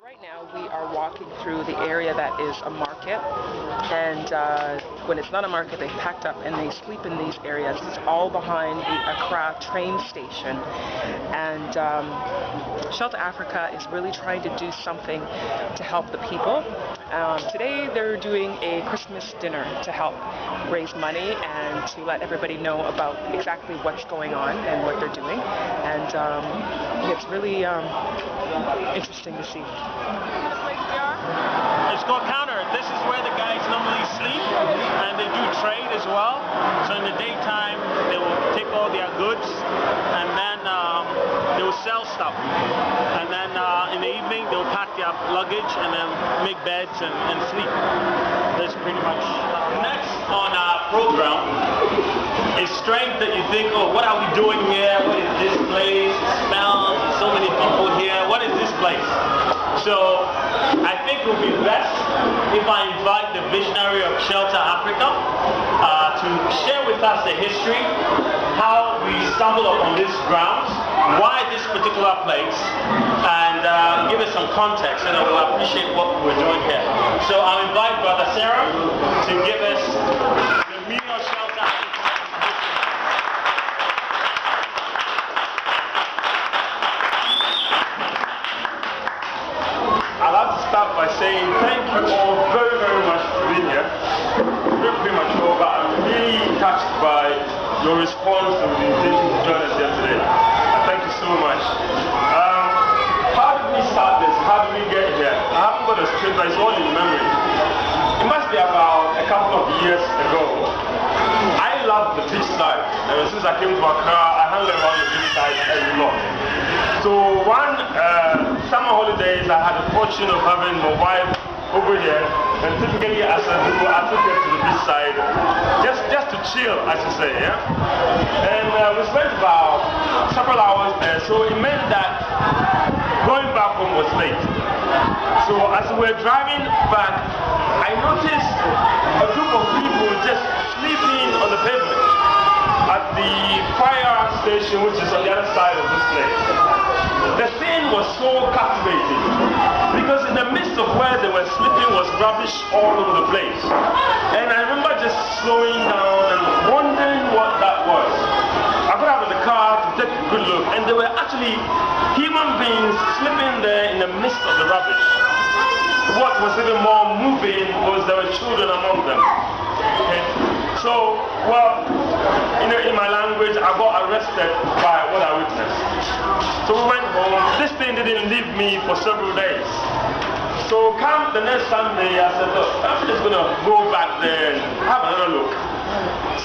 Right now we are walking through the area that is a market, and when it's not a market they packed up and they sleep in these areas. It's all behind the Accra train station, and SheltAfrica is really trying to do something to help the people. Today they're doing a Christmas dinner to help raise money and to let everybody know about exactly what's going on and what they're doing, and it's really interesting to see. It's called counter. This is where the guys normally sleep, and they do trade as well. So in the daytime, they will take all their goods, and then they will sell stuff. And then in the evening, they will pack their luggage and then make beds and sleep. That's pretty much. Next on our program is strength that you think, oh, what are we doing here? What is this place? It smells, so many people here. What is this place? So I think it would be best if I invite the visionary of SheltAfrica to share with us the history, how we stumbled upon these grounds, why this particular place, and give us some context, and I will appreciate what we're doing here. So I'll invite Brother Sarah to give us the meaning of SheltAfrica. I'd like to start by saying thank you all very, very much for being here. Very premature, but I'm really touched by your response and the invitation to join us here today. Thank you so much. How did we start this? How did we get here? I haven't got a script, but it's all in memory. It must be about a couple of years ago. I love the beach side. Ever since I came to Accra, I hung around the beach side a lot. So one summer holidays, I had the fortune of having my wife over here, and typically as a group, I took her to the beach side, just to chill, I should say, yeah. And we spent about several hours there, so it meant that going back home was late. So as we were driving back, I noticed a group of people just sleeping on the pavement at the fire station, which is on the other side of this place. The scene was so captivating because in the midst of where they were sleeping was rubbish all over the place. And I remember just slowing down and wondering what that was. I got out of the car to take a good look, and there were actually human beings sleeping there in the midst of the rubbish. What was even more moving was there were children among them. Okay? So, well, in my language, I got arrested by what I witnessed. So we went home. This thing didn't leave me for several days. So come the next Sunday, I said, look, I'm just going to go back there and have another look.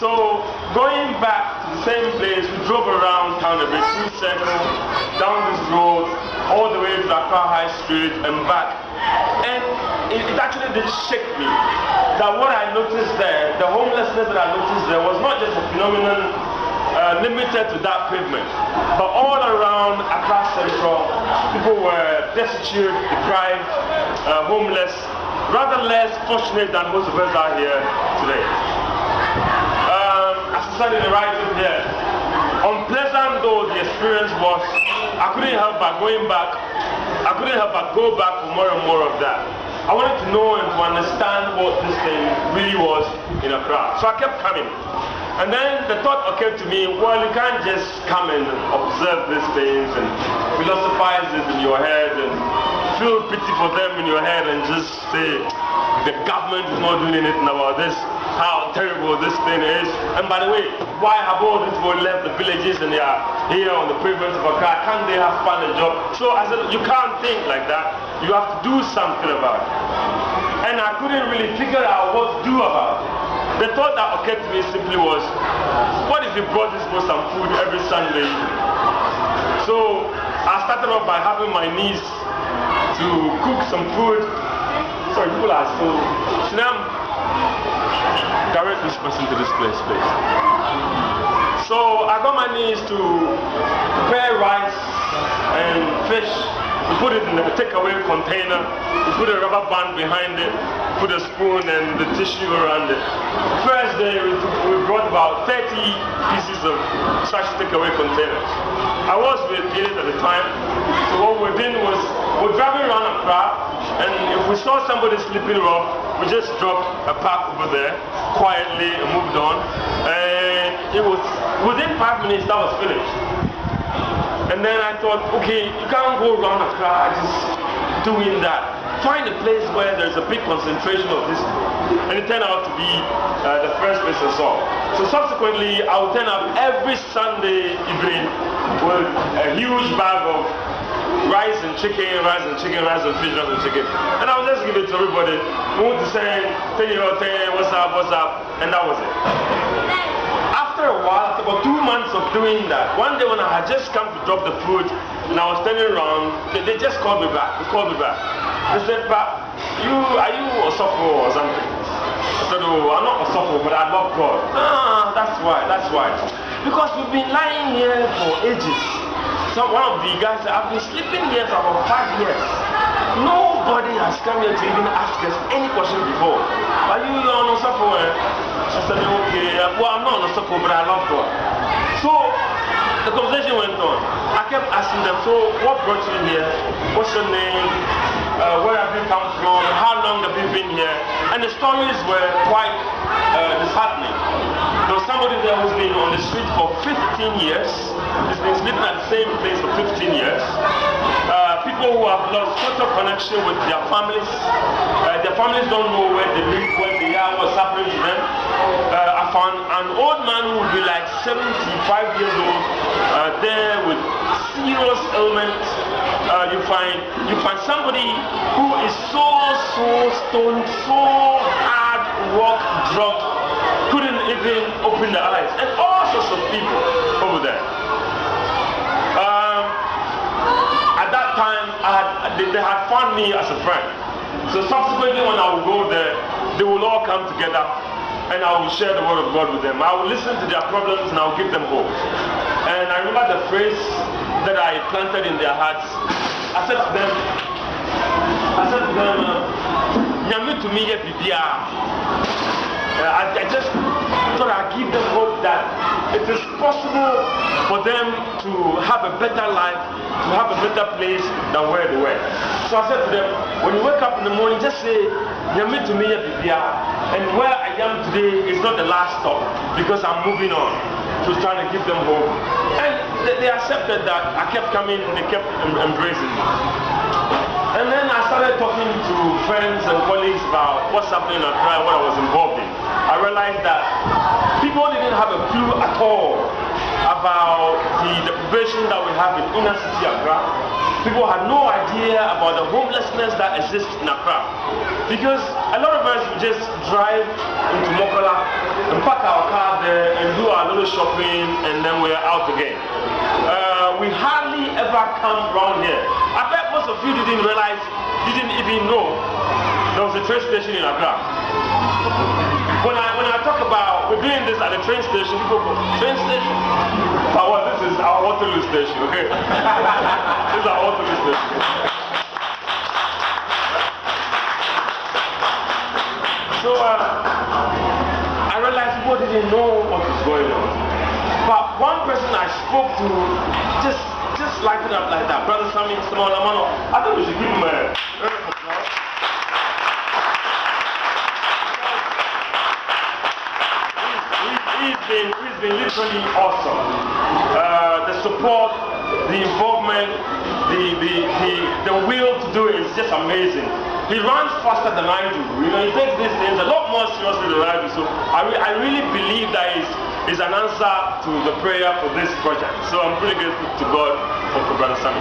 So going back to the same place, we drove around town a bit, full circle, down this road, all the way to Accra High Street and back. And it actually did shake me that what I noticed there, the homelessness that I noticed there was not just a phenomenon limited to that pavement, but all around Accra Central, people were destitute, deprived, homeless, rather less fortunate than most of us are here today. As I said in the writing here, unpleasant though the experience was, I couldn't help but going back. I couldn't help but go back for more and more of that. I wanted to know and to understand what this thing really was in Accra. So I kept coming. And then the thought occurred to me, well, you can't just come and observe these things and philosophize it in your head and feel pity for them in your head and just say, the government is not doing anything about this, how terrible this thing is. And by the way, why have all these people left the villages and they are here on the pavement of Accra? Can't they have found a job? So I said, you can't think like that. You have to do something about it. And I couldn't really figure out what to do about it. The thought that occurred to me simply was, what if you brought this for some food every Sunday? So I started off by having my niece to cook some food. Sorry, people are still... Sinam, direct this person to this place, please. So I got my niece to prepare rice and fish. We put it in a takeaway container. We put a rubber band behind it, put a spoon and the tissue around it. The first day we brought about 30 pieces of such takeaway containers. I was with Edith at the time, so what we did was we driving around Accra, and if we saw somebody sleeping rough, we just dropped a pack over there quietly and moved on. And it was within 5 minutes that was finished. And then I thought, okay, you can't go around Accra just doing that. Find a place where there's a big concentration of this, and it turned out to be the first place I saw. So subsequently, I would turn up every Sunday evening with a huge bag of rice and chicken, rice and chicken, rice and fish, rice and chicken, and I would just give it to everybody. Move to say, what's up, and that was it. After a while, after about 2 months of doing that, one day when I had just come to drop the food and I was turning around, they just called me back. They called me back. They said, "But are you a sophomore or something?" I said, "Oh, I'm not a sophomore, but I love God." "Ah, that's why. Because we've been lying here for ages." So one of the guys said, "I've been sleeping here for about 5 years. Nobody has come here to even ask us any question before. Are you on a sophomore?" I said, "Okay, well, I'm not on a sophomore, but I love God." So the conversation went on. I kept asking them, "So what brought you here? What's your name? Where have you come from? How long have you been here?" And the stories were quite disheartening. There was somebody there who's been on the street for 15 years. He's been sleeping at the same place for 15 years. People who have lost total connection with their families. Their families don't know where they live, where they are, what's happening to them. I found an old man who would be like 75 years old there with serious ailments. You find somebody who is so stoned, so hard rock drugged, couldn't even open their eyes, and all sorts of people over there. At that time, they had found me as a friend. So subsequently, when I would go there, they would all come together, and I would share the word of God with them. I would listen to their problems, and I would give them hope. And I remember the phrase that I planted in their hearts. I said to them, "Nyame to me ye bibia." I just thought I'd give them hope that it is possible for them to have a better life, to have a better place than where they were. So I said to them, when you wake up in the morning, just say, "Nyame to me ye bibia." And where I am today is not the last stop, because I'm moving on. So trying to give them hope. And they accepted that. I kept coming, they kept embracing me. And then I started talking to friends and colleagues about what's happening in Accra, what I was involved in. I realized that people didn't have a clue at all about the deprivation that we have in inner city Accra. People had no idea about the homelessness that exists in Accra. Because a lot of us would just drive into Mokola and park our car there and do our little shopping, and then we're out again. We hardly ever come around here. I bet most of you didn't realize, didn't even know there was a train station in Accra. When I talk about we're doing this at the train station, people go, "Train station?" This is our Waterloo station, okay? This is our Waterloo station. So I realized people didn't know what was going on. But one person I spoke to just lighted up like that. Brother Sammy Simolamano, I think we should give him a round of applause. He's been literally awesome. The support, the involvement, the will to do it is just amazing. He runs faster than I do. You know, he takes these things a lot more seriously than I do. So I really believe that is an answer to the prayer for this project. So I'm really grateful to God for Brother Sammy.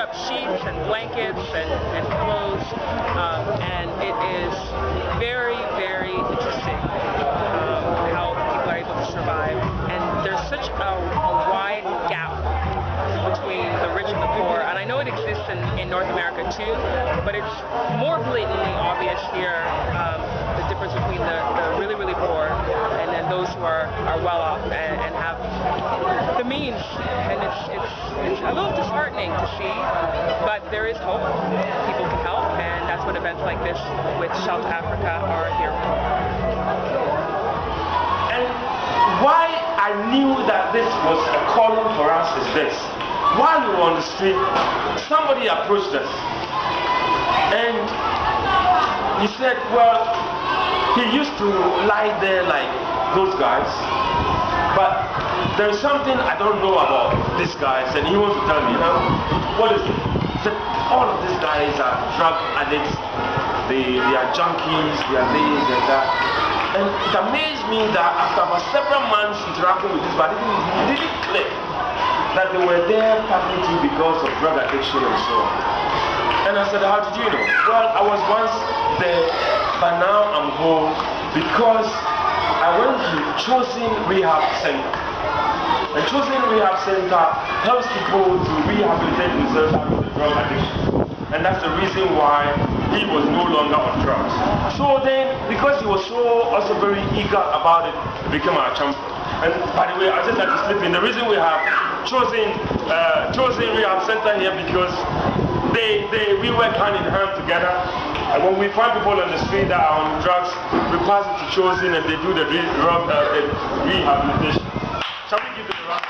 up sheets and blankets and pillows, and it is very, very interesting how people are able to survive. And there's such a wide gap between the rich and the poor, and I know it exists in North America too, but it's more blatantly obvious here, the difference between the really, really poor and then those who are well off and have the means. And it's a little disheartening to see, but there is hope. People can help, and that's what events like this with SheltAfrica are here for. And why I knew that this was a calling for us is this. While we were on the street, somebody approached us and he said, well, he used to lie there like those guys, but there's something I don't know about these guys, and he wants to tell me, what is it? He said, all of these guys are drug addicts, they are junkies, they are this and that. And it amazed me that after about several months interacting with this, but it didn't click that they were there partly because of drug addiction and so on. And I said, how did you know? Well, I was once there, but now I'm home because I went to Chosen Rehab Center. And Chosen Rehab Center helps people to rehabilitate themselves out of the drug addiction. And that's the reason why he was no longer on drugs. So then, because he was so also very eager about it, he became our champion. And by the way, I just had to slip in. The reason we have chosen Rehab Center here because we work hand in hand together. And when we find people on the street that are on drugs, we pass it to Chosen and they do the rehabilitation. Shall we give it a round?